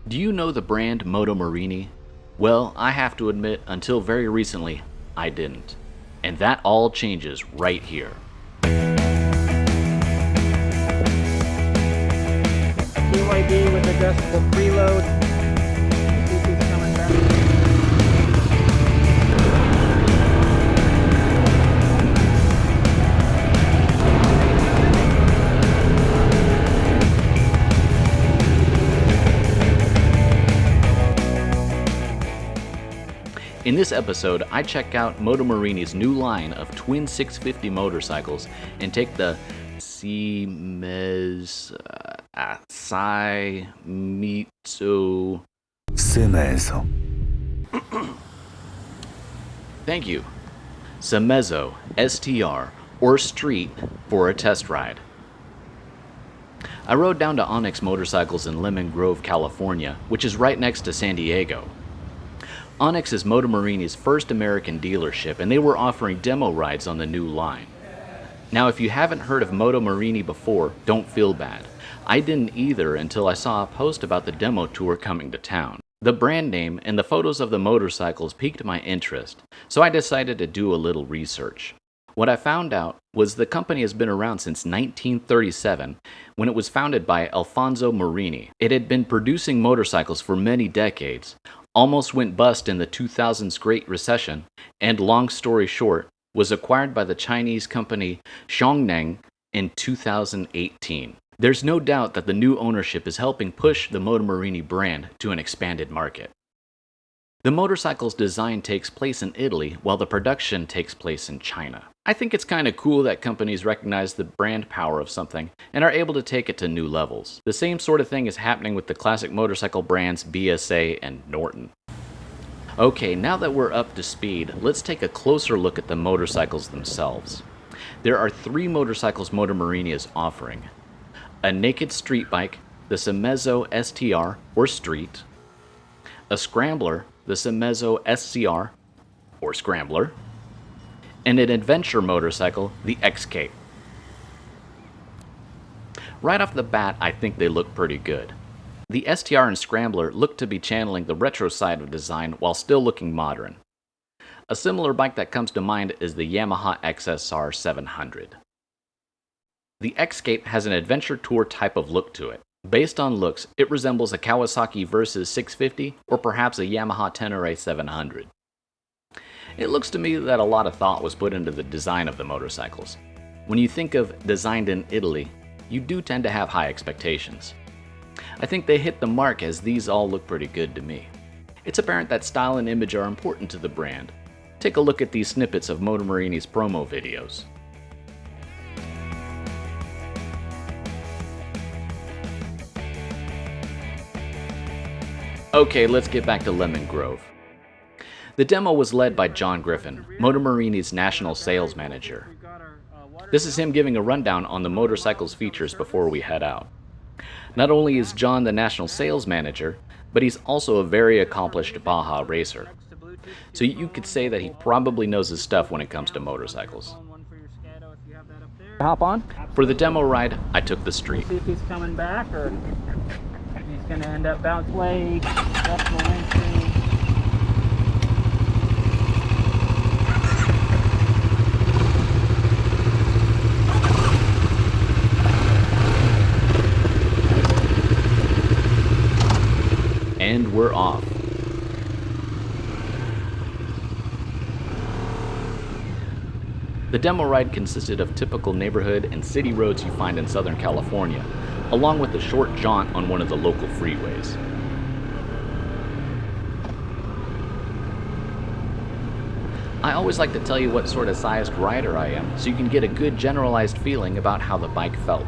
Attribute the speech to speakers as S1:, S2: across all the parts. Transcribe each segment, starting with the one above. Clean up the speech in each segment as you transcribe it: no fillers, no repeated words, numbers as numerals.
S1: Do you know the brand Moto Morini? Well, I have to admit, until very recently, I didn't. And that all changes right here.
S2: BYD with adjustable preload. See if he's coming back.
S1: In this episode, I check out Moto Morini's new line of twin 650 motorcycles and take the Seiemezzo
S3: Seiemezzo.
S1: Thank you. Seiemezzo STR or Street for a test ride. I rode down to Onyx Motorcycles in Lemon Grove, California, which is right next to San Diego. Onyx is Moto Morini's first American dealership, and they were offering demo rides on the new line. Now, if you haven't heard of Moto Morini before, don't feel bad. I didn't either until I saw a post about the demo tour coming to town. The brand name and the photos of the motorcycles piqued my interest, so I decided to do a little research. What I found out was the company has been around since 1937, when it was founded by Alfonso Morini. It had been producing motorcycles for many decades, almost went bust in the 2000s Great Recession, and long story short, was acquired by the Chinese company Xiaongneng in 2018. There's no doubt that the new ownership is helping push the Moto Morini brand to an expanded market. The motorcycle's design takes place in Italy, while the production takes place in China. I think it's kind of cool that companies recognize the brand power of something and are able to take it to new levels. The same sort of thing is happening with the classic motorcycle brands BSA and Norton. Okay, now that we're up to speed, let's take a closer look at the motorcycles themselves. There are three motorcycles Moto Morini is offering: a naked street bike, the Seiemezzo STR or Street; a Scrambler, the Seiemezzo SCR or Scrambler; and an adventure motorcycle, the XK. Right off the bat, I think they look pretty good. The STR and Scrambler look to be channeling the retro side of design while still looking modern. A similar bike that comes to mind is the Yamaha XSR 700. The XK has an adventure tour type of look to it. Based on looks, it resembles a Kawasaki Versys 650 or perhaps a Yamaha Tenere 700. It looks to me that a lot of thought was put into the design of the motorcycles. When you think of designed in Italy, you do tend to have high expectations. I think they hit the mark, as these all look pretty good to me. It's apparent that style and image are important to the brand. Take a look at these snippets of Moto Morini's promo videos. Okay, let's get back to Lemon Grove. The demo was led by John Griffin, Moto Morini's national sales manager. This is him giving a rundown on the motorcycle's features before we head out. Not only is John the national sales manager, but he's also a very accomplished Baja racer. So you could say that he probably knows his stuff when it comes to motorcycles.
S2: Hop on.
S1: For the demo ride, I took the Street.
S2: See if he's coming back or he's going to end up bounce play, adjustable windscreen.
S1: And we're off. The demo ride consisted of typical neighborhood and city roads you find in Southern California, along with a short jaunt on one of the local freeways. I always like to tell you what sort of sized rider I am, so you can get a good generalized feeling about how the bike felt.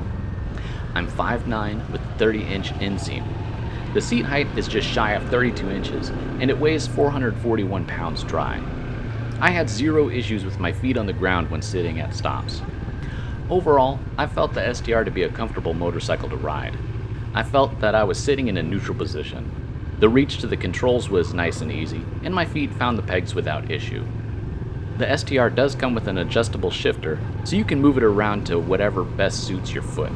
S1: I'm 5'9" with 30-inch inseam. The seat height is just shy of 32 inches, and it weighs 441 pounds dry. I had zero issues with my feet on the ground when sitting at stops. Overall, I felt the STR to be a comfortable motorcycle to ride. I felt that I was sitting in a neutral position. The reach to the controls was nice and easy, and my feet found the pegs without issue. The STR does come with an adjustable shifter, so you can move it around to whatever best suits your foot.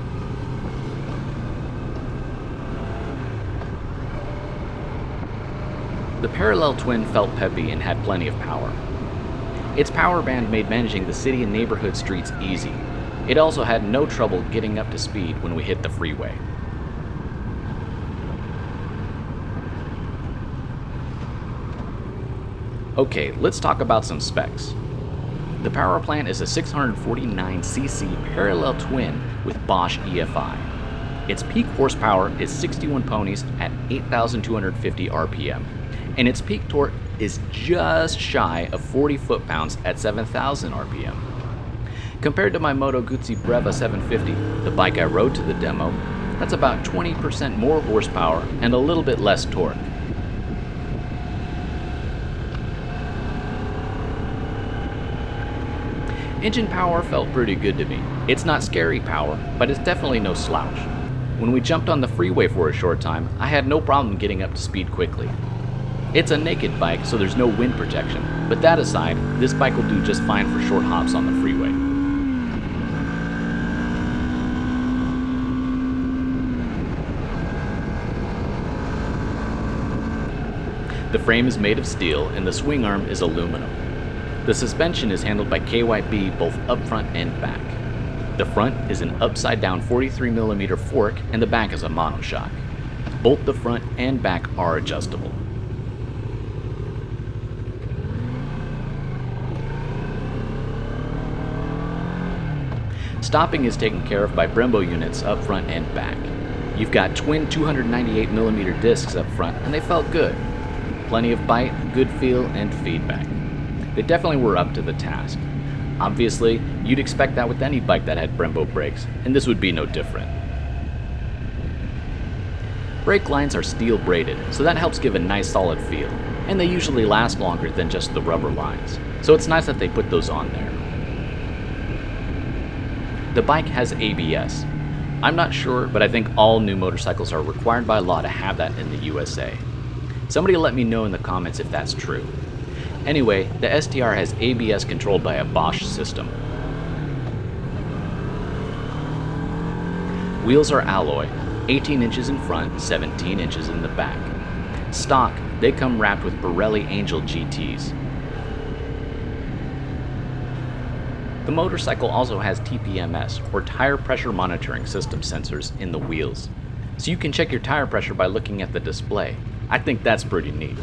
S1: The parallel twin felt peppy and had plenty of power. Its power band made managing the city and neighborhood streets easy. It also had no trouble getting up to speed when we hit the freeway. Okay, let's talk about some specs. The power plant is a 649cc parallel twin with Bosch EFI. Its peak horsepower is 61 ponies at 8,250 RPM, and its peak torque is just shy of 40 foot-pounds at 7,000 RPM. Compared to my Moto Guzzi Breva 750, the bike I rode to the demo, that's about 20% more horsepower and a little bit less torque. Engine power felt pretty good to me. It's not scary power, but it's definitely no slouch. When we jumped on the freeway for a short time, I had no problem getting up to speed quickly. It's a naked bike, so there's no wind protection, but that aside, this bike will do just fine for short hops on the freeway. The frame is made of steel and the swing arm is aluminum. The suspension is handled by KYB both up front and back. The front is an upside down 43mm fork and the back is a monoshock. Both the front and back are adjustable. Stopping is taken care of by Brembo units up front and back. You've got twin 298mm discs up front and they felt good. Plenty of bite, good feel, and feedback. They definitely were up to the task. Obviously, you'd expect that with any bike that had Brembo brakes, and this would be no different. Brake lines are steel braided, so that helps give a nice solid feel, and they usually last longer than just the rubber lines, so it's nice that they put those on there. The bike has ABS. I'm not sure, but I think all new motorcycles are required by law to have that in the USA. Somebody let me know in the comments if that's true. Anyway, the STR has ABS controlled by a Bosch system. Wheels are alloy, 18 inches in front, 17 inches in the back. Stock, they come wrapped with Pirelli Angel GTs. The motorcycle also has TPMS, or tire pressure monitoring system sensors, in the wheels, so you can check your tire pressure by looking at the display. I think that's pretty neat.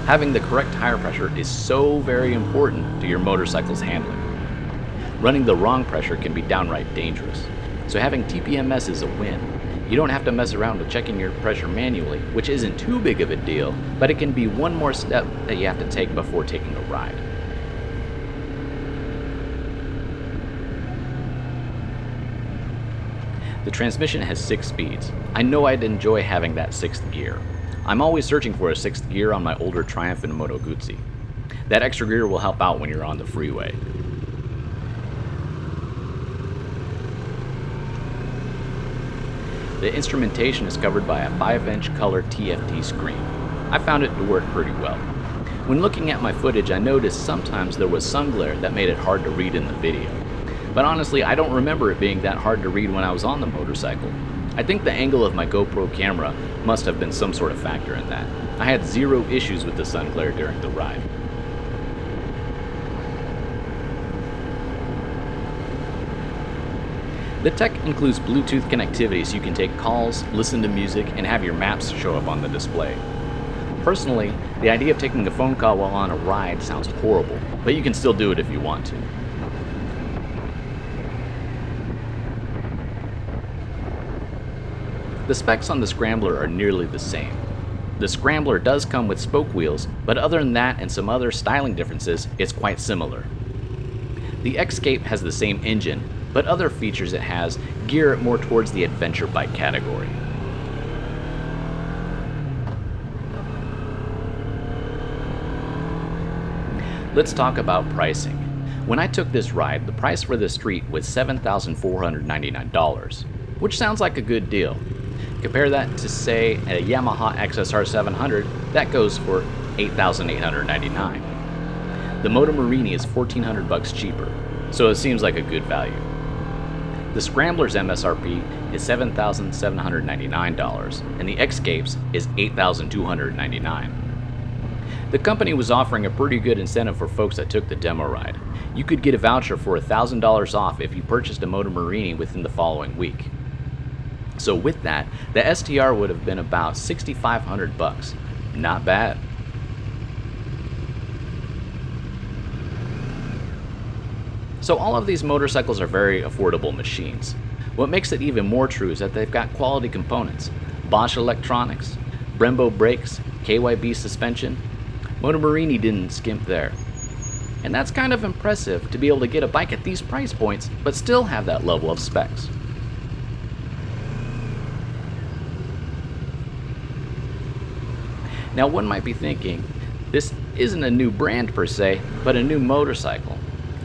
S1: Having the correct tire pressure is so very important to your motorcycle's handling. Running the wrong pressure can be downright dangerous, so having TPMS is a win. You don't have to mess around with checking your pressure manually, which isn't too big of a deal, but it can be one more step that you have to take before taking a ride. The transmission has 6 speeds. I know I'd enjoy having that 6th gear. I'm always searching for a 6th gear on my older Triumph and Moto Guzzi. That extra gear will help out when you're on the freeway. The instrumentation is covered by a 5-inch color TFT screen. I found it to work pretty well. When looking at my footage, I noticed sometimes there was sun glare that made it hard to read in the video. But honestly, I don't remember it being that hard to read when I was on the motorcycle. I think the angle of my GoPro camera must have been some sort of factor in that. I had 0 issues with the sun glare during the ride. The tech includes Bluetooth connectivity so you can take calls, listen to music, and have your maps show up on the display. Personally, the idea of taking a phone call while on a ride sounds horrible, but you can still do it if you want to. The specs on the Scrambler are nearly the same. The Scrambler does come with spoke wheels, but other than that and some other styling differences, it's quite similar. The Escape has the same engine, but other features it has gear it more towards the adventure bike category. Let's talk about pricing. When I took this ride, the price for the street was $7,499, which sounds like a good deal. Compare that to, say, a Yamaha XSR 700, that goes for $8,899. The Moto Morini is $1,400 cheaper, so it seems like a good value. The Scrambler's MSRP is $7,799 and the Escape's is $8,299. The company was offering a pretty good incentive for folks that took the demo ride. You could get a voucher for $1,000 off if you purchased a Moto Morini within the following week. So with that, the STR would have been about $6,500. Not bad. So all of these motorcycles are very affordable machines. What makes it even more true is that they've got quality components. Bosch electronics, Brembo brakes, KYB suspension. Moto Morini didn't skimp there. And that's kind of impressive to be able to get a bike at these price points but still have that level of specs. Now one might be thinking, this isn't a new brand per se, but a new motorcycle.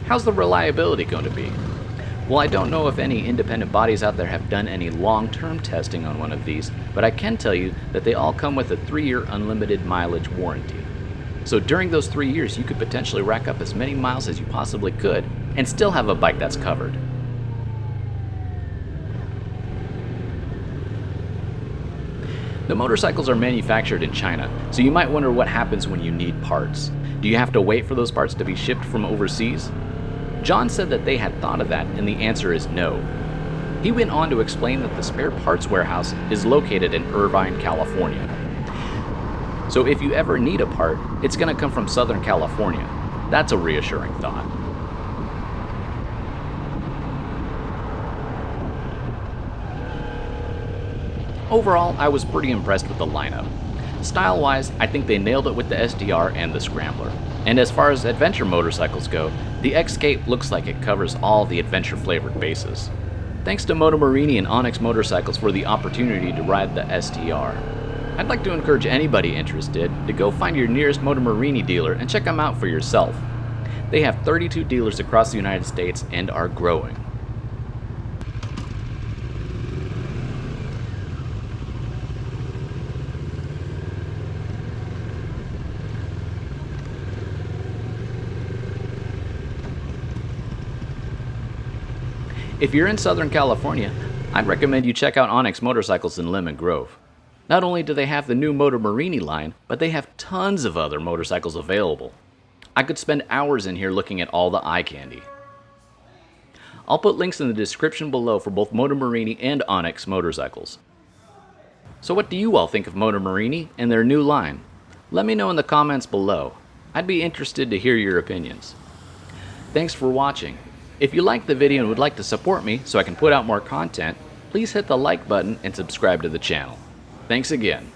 S1: How's the reliability going to be? Well, I don't know if any independent bodies out there have done any long-term testing on one of these, but I can tell you that they all come with a 3-year unlimited mileage warranty. So during those 3 years, you could potentially rack up as many miles as you possibly could and still have a bike that's covered. The motorcycles are manufactured in China, so you might wonder what happens when you need parts. Do you have to wait for those parts to be shipped from overseas? John said that they had thought of that, and the answer is no. He went on to explain that the spare parts warehouse is located in Irvine, California. So if you ever need a part, it's going to come from Southern California. That's a reassuring thought. Overall, I was pretty impressed with the lineup. Style-wise, I think they nailed it with the STR and the Scrambler. And as far as adventure motorcycles go, the Escape looks like it covers all the adventure-flavored bases. Thanks to Moto Morini and Onyx Motorcycles for the opportunity to ride the STR. I'd like to encourage anybody interested to go find your nearest Moto Morini dealer and check them out for yourself. They have 32 dealers across the United States and are growing. If you're in Southern California, I'd recommend you check out Onyx Motorcycles in Lemon Grove. Not only do they have the new Motor Morini line, but they have tons of other motorcycles available. I could spend hours in here looking at all the eye candy. I'll put links in the description below for both Moto Morini and Onyx motorcycles. So what do you all think of Moto Morini and their new line? Let me know in the comments below. I'd be interested to hear your opinions. Thanks for watching. If you liked the video and would like to support me so I can put out more content, please hit the like button and subscribe to the channel. Thanks again.